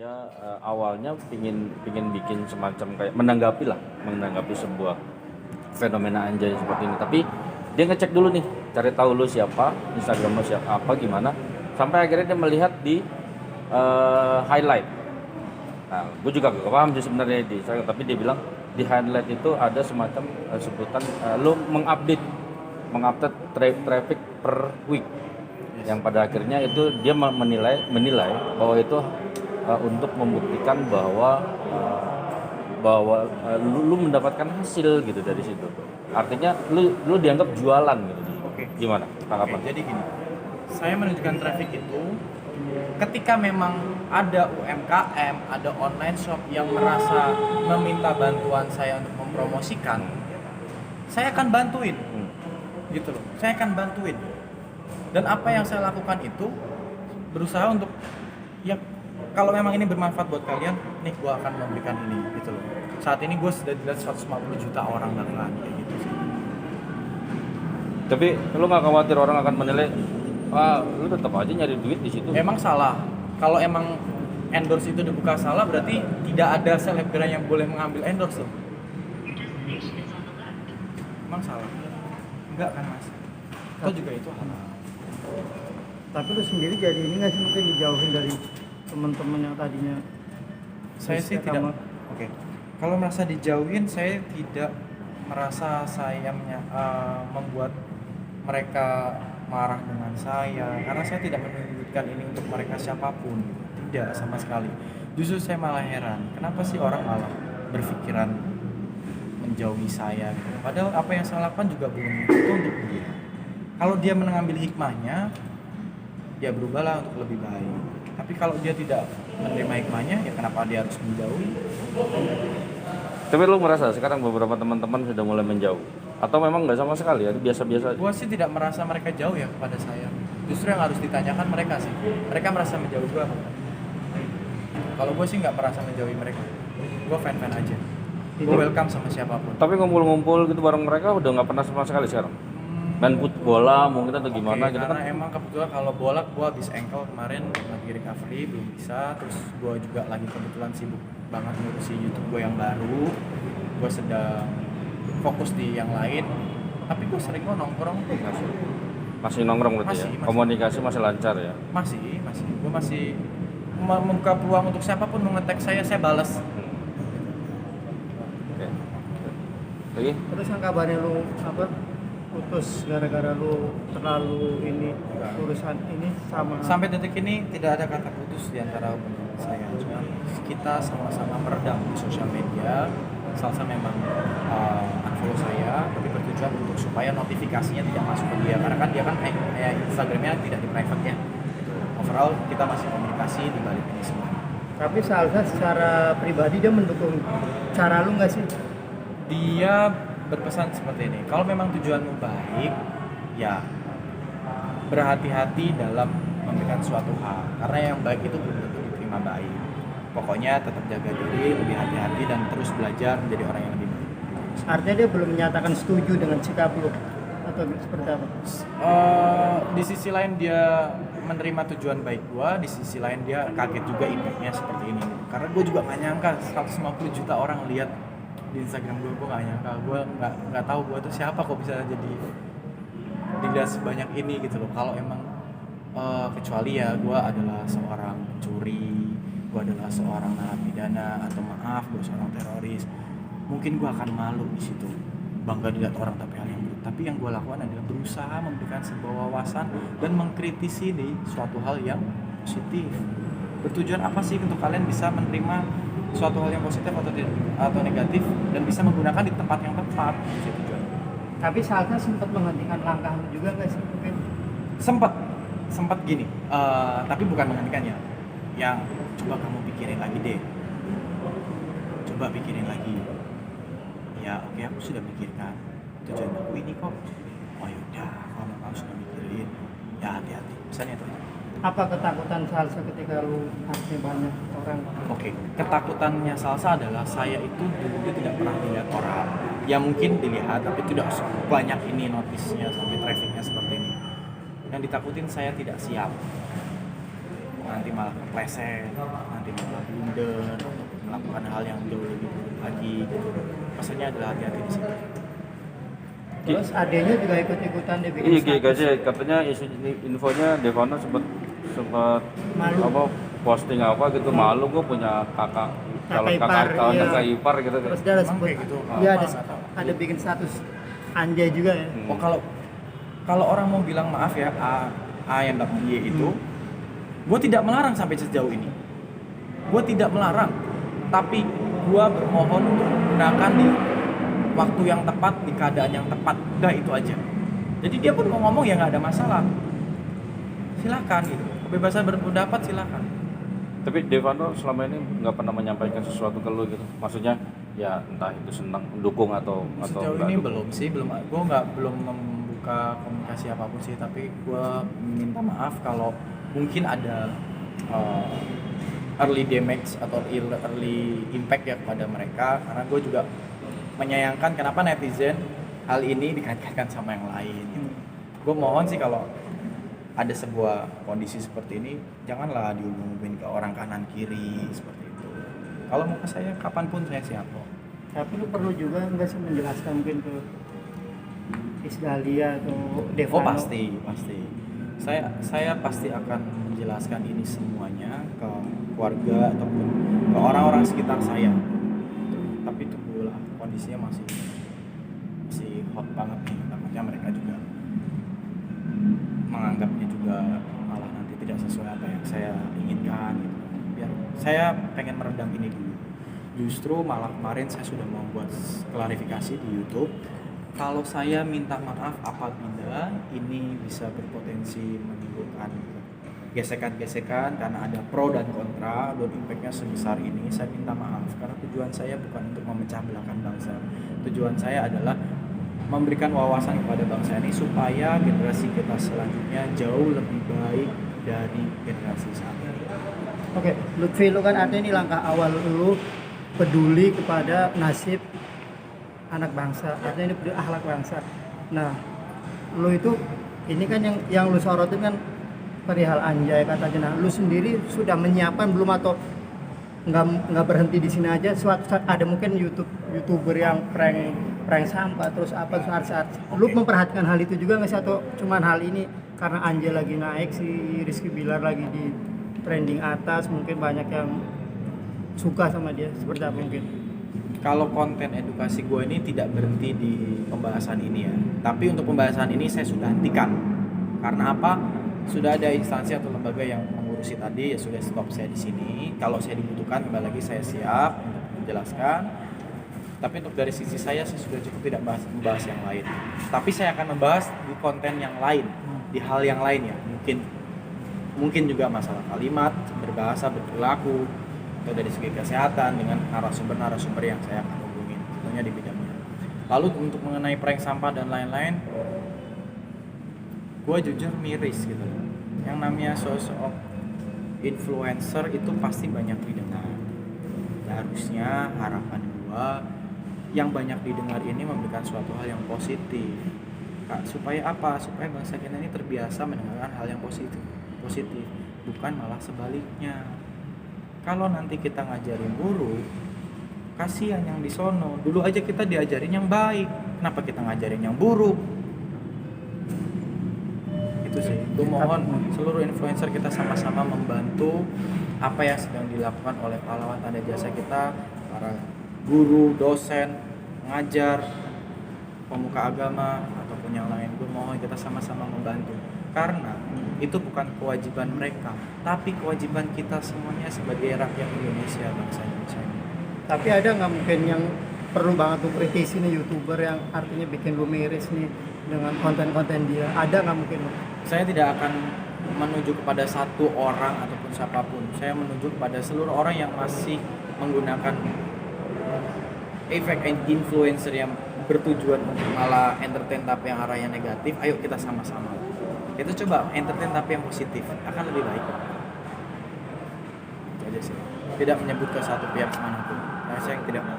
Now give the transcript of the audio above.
dia awalnya pingin bikin semacam kayak menanggapi sebuah fenomena anjay seperti ini, tapi dia ngecek dulu nih, cari tahu lu siapa, Instagram lu siapa, apa gimana, sampai akhirnya dia melihat di highlight. Nah, gue juga gak paham sih sebenarnya tapi dia bilang di highlight itu ada semacam sebutan lu mengupdate traffic per week, yang pada akhirnya itu dia menilai bahwa itu untuk membuktikan bahwa lu mendapatkan hasil gitu dari situ. Artinya lu dianggap jualan gitu. Oke. Gimana tanggapan? Jadi gini, saya menunjukkan traffic itu ketika memang ada UMKM, ada online shop yang merasa meminta bantuan saya untuk mempromosikan, saya akan bantuin. Gitu loh, saya akan bantuin. Dan apa yang saya lakukan itu berusaha untuk ya kalau memang ini bermanfaat buat kalian, nih gue akan memberikan ini gitu loh. Saat ini gue sudah dilihat 150 juta orang bakalan kayak gitu sih. Tapi lu nggak khawatir orang akan menilai, lu tetap aja nyari duit di situ? Emang salah. Kalau emang endorse itu dibuka salah, berarti tidak ada selebgram yang boleh mengambil endorse loh. Emang salah? Enggak kan mas? Atau juga itu halal. Tapi lu sendiri jadi ini nggak sih, mungkin dijauhin dari teman-teman yang tadinya? Saya sih tidak. Oke. Kalau merasa dijauhin, saya tidak merasa saya membuat mereka marah dengan saya, karena saya tidak menunjukkan ini untuk mereka siapapun, tidak sama sekali. Justru saya malah heran, kenapa sih orang malah berpikiran menjauhi saya gitu. Padahal apa yang saya lakukan juga belum itu untuk dia. Kalau dia mengambil hikmahnya, dia berubahlah untuk lebih baik. Tapi kalau dia tidak menerima hikmahnya, ya kenapa dia harus menjauhi? Tapi lu merasa sekarang beberapa teman-teman sudah mulai menjauh? Atau memang nggak sama sekali ya, biasa-biasa? Gua sih tidak merasa mereka jauh ya kepada saya. Justru yang harus ditanyakan mereka sih. Mereka merasa menjauh gua. Kalau gue sih nggak merasa menjauhi mereka. Gue fan-fan aja. Gue welcome sama siapapun. Tapi ngumpul-ngumpul gitu bareng mereka udah nggak pernah sama sekali sekarang? Main bola mungkin atau gimana gitu karena kan? emang kebetulan kalau bola gue habis ankle kemarin, lagi recovery belum bisa. Terus gue juga lagi kebetulan sibuk banget ngurusi YouTube gue yang baru. Gue sedang fokus di yang lain. Tapi gue sering kok nongkrong tuh. Masih nongkrong berarti ya? Masih. Komunikasi masih lancar ya? Masih. Gue masih membuka peluang untuk siapapun mau nge-tag saya balas. Oke. Lagi? Terus yang kabarnya lu putus gara-gara lu terlalu ini urusan ini sama. Sampai detik ini tidak ada kata putus di antara hubungan saya. Cuma kita sama-sama meredam di sosial media. Salsa memang unfollow saya, tapi bertujuan untuk supaya notifikasinya tidak masuk ke dia, karena kan dia kan Instagramnya tidak di private ya. Overall kita masih komunikasi di balik ini semua. Tapi Salsa secara pribadi dia mendukung cara lu nggak sih? Dia berpesan seperti ini, kalau memang tujuanmu baik, ya berhati-hati dalam memberikan suatu hal, karena yang baik itu belum tentu diterima baik. Pokoknya tetap jaga diri, lebih hati-hati dan terus belajar menjadi orang yang lebih baik. Artinya dia belum menyatakan setuju dengan sikap lu atau seperti apa? Di sisi lain dia menerima tujuan baik gua, di sisi lain dia kaget juga impactnya seperti ini. Karena gua juga nggak nyangka 150 juta orang lihat di Instagram gua nggak nyangka. Gua nggak tahu gua tuh siapa kok bisa jadi dilihat sebanyak ini gitu loh. Kalau emang kecuali ya gua adalah seorang pencuri, gua adalah seorang narapidana, atau maaf gua seorang teroris, mungkin gua akan malu di situ, bangga dilihat orang tapi hal yang buruk. Tapi yang gua lakukan adalah berusaha memberikan sebuah wawasan dan mengkritisi nih suatu hal yang positif. Bertujuan apa sih untuk kalian bisa menerima suatu hal yang positif atau negatif dan bisa menggunakan di tempat yang tepat, itu tujuan. Tapi Salsa sempat menghentikan langkah lu juga nggak sih? Mungkin sempat gini, tapi bukan menghentikannya. Yang coba kamu pikirin lagi deh. Coba pikirin lagi. Ya oke, aku sudah mikirkan tujuan aku ini kok. Oh yaudah, kalau kamu sudah mikirin, ya hati-hati. Misalnya itu. apa ketakutan Salsa ketika lu artinya banyak orang? Oke, ketakutannya Salsa adalah saya itu dulu tidak pernah dilihat orang. Ya mungkin dilihat, tapi tidak sebanyak ini notisnya sampai trafficnya seperti ini. Yang ditakutin saya tidak siap. nanti malah kepleset, nanti malah blunder, melakukan hal yang jauh lebih buruk lagi gitu. Pesannya adalah hati-hati di sini. Terus adanya juga ikut-ikutan dia bikin Iya status. guys, katanya infonya Devano sempat Malu. apa posting apa gitu, malu gue punya kakak calon Kakak kakak ipar, calon iya. kakak ipar gitu. Terus dia ada Emang sebut, kayak gitu? dia Apa, nggak tahu. ada bikin status anjay juga ya. Hmm. Oh kalau orang mau bilang maaf ya A yang dapat Y itu, gue tidak melarang sampai sejauh ini. Gue tidak melarang, tapi gue bermohon untuk menggunakan di waktu yang tepat, di keadaan yang tepat. Udah itu aja. Jadi dia pun mau ngomong ya nggak ada masalah. Silakan gitu. Kebebasan berpendapat silakan. Tapi Devano selama ini nggak pernah menyampaikan sesuatu ke lu gitu. Maksudnya ya entah itu senang mendukung atau Sejauh nggak ini dukung. belum sih, gue belum membuka komunikasi apapun sih, tapi gue minta maaf kalau mungkin ada early damage atau early impact ya kepada mereka, karena gue juga menyayangkan kenapa netizen hal ini dikaitkan sama yang lain gitu. Gue mohon sih kalau ada sebuah kondisi seperti ini janganlah dihubungin ke orang kanan kiri seperti itu. Kalau mau ke saya kapanpun saya siap kok. Tapi lu perlu juga nggak sih menjelaskan mungkin ke Isdalia atau Devano? Oh pasti. Saya pasti akan menjelaskan ini semuanya ke keluarga ataupun ke orang-orang sekitar saya. Tapi tunggulah, kondisinya masih hot banget nih. Takutnya mereka juga menganggapnya juga malah nanti tidak sesuai apa yang saya inginkan gitu. Biar saya pengen meredam ini dulu. Justru malah kemarin saya sudah membuat klarifikasi di YouTube. Kalau saya minta maaf apabila ini bisa berpotensi menimbulkan gesekan-gesekan karena ada pro dan kontra dan impactnya sebesar ini, saya minta maaf karena tujuan saya bukan untuk memecah belahkan bangsa. Tujuan saya adalah memberikan wawasan kepada bangsa ini supaya generasi kita selanjutnya jauh lebih baik dari generasi saat ini. Oke, Lutfi, lu kan artinya ini langkah awal lu peduli kepada nasib anak bangsa, artinya ini peduli akhlak bangsa. Nah, lu itu ini kan yang lu sorotin kan perihal anjay katanya. Nah, lu sendiri sudah menyiapkan belum atau nggak berhenti di sini aja? Suatu saat ada mungkin youtuber yang prank sampah terus apa terus artis. Lu memperhatikan hal itu juga nggak sih atau cuman hal ini karena anjay lagi naik, si Rizky Bilar lagi di trending atas, mungkin banyak yang suka sama dia, seperti apa mungkin? Kalau konten edukasi gue ini tidak berhenti di pembahasan ini ya, tapi untuk pembahasan ini saya sudah hentikan. Karena apa? Sudah ada instansi atau lembaga yang mengurusi tadi, ya sudah stop saya di sini. Kalau saya dibutuhkan kembali lagi saya siap untuk menjelaskan. Tapi untuk dari sisi saya sudah cukup tidak membahas yang lain. Tapi saya akan membahas di konten yang lain, di hal yang lain ya. Mungkin juga masalah kalimat, berbahasa, berperilaku, atau dari segi kesehatan dengan narasumber yang saya akan hubungin tentunya di bidangnya. Lalu untuk mengenai prank sampah dan lain-lain, gue jujur miris gitu. Yang namanya sosok influencer itu pasti banyak didengar. Harusnya harapan gue yang banyak didengar ini memberikan suatu hal yang positif. Supaya apa? Supaya bangsa kita ini terbiasa mendengarkan hal yang positif, bukan malah sebaliknya. Kalau nanti kita ngajarin buruk, kasihan yang di sono. Dulu aja kita diajarin yang baik, kenapa kita ngajarin yang buruk? Itu sih. Gue mohon seluruh influencer kita sama-sama membantu apa yang sedang dilakukan oleh pahlawan tanda jasa kita, para guru, dosen, pengajar, pemuka agama ataupun yang lain. Gue mohon kita sama-sama membantu. Karena itu bukan kewajiban mereka, tapi kewajiban kita semuanya sebagai rakyat Indonesia, bangsa Indonesia ini. Tapi ada nggak mungkin yang perlu banget tuh kritisi nih youtuber yang artinya bikin lu miris nih dengan konten-konten dia? Ada nggak mungkin? Saya tidak akan menuju kepada satu orang ataupun siapapun. Saya menuju kepada seluruh orang yang masih menggunakan efek influencer yang bertujuan untuk malah entertain tapi yang arahnya negatif. Ayo kita sama-sama. Kita coba entertain tapi yang positif, akan lebih baik. Itu aja sih. Tidak menyebut ke satu pihak manapun. Karena saya tidak mau.